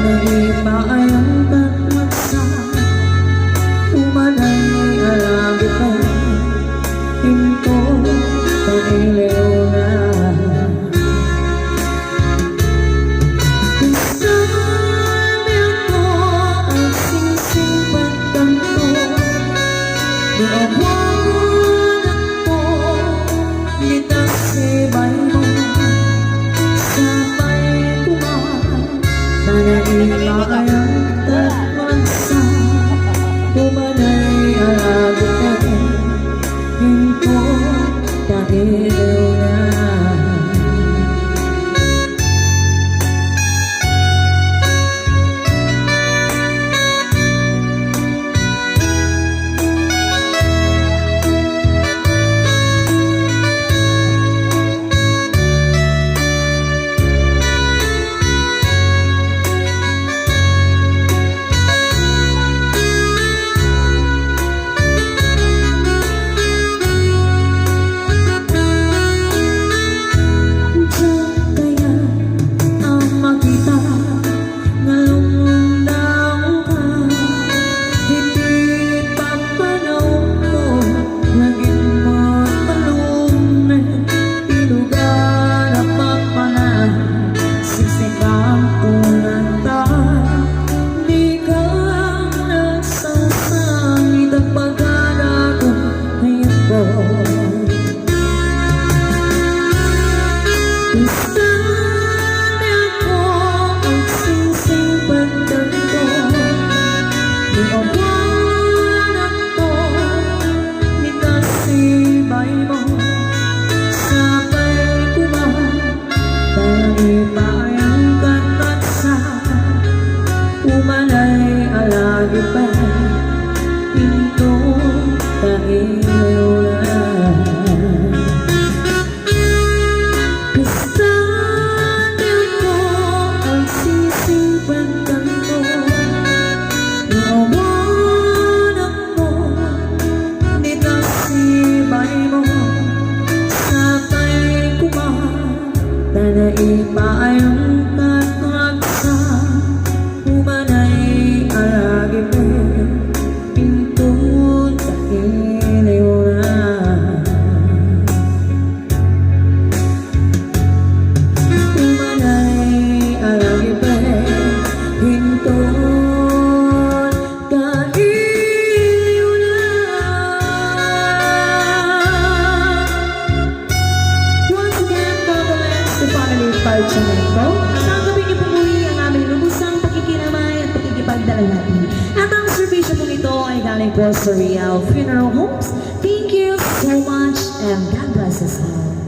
naipaayang tatmaksa umanay alagi pa pinto pag-ilaw na sabi ako ang singsing pagtanto buwan ako nitasibay mo sabay kumahan naipaayang tatmaksa umanay alagi pa pinto pag-ilaw na sabi ako ang singsing pagtanto buwan ako nitasibay mo sabay kumahan naipaayang tatmaksa umanay alagi pa pinto pag-ilaw na naipaayang tatmaksa umanay alagi pa pinto pag-ilaw na umanay alagi pa pinto pag-ilaw na. Once again, compliments to Family Parchamento. Tanggapin niyo po muli ang aming lubusang pakikinamay at pakikipagdalahati. At ang servisyo po nito ay galing po sa Real Funeral Homes. Thank you so much and God bless us all.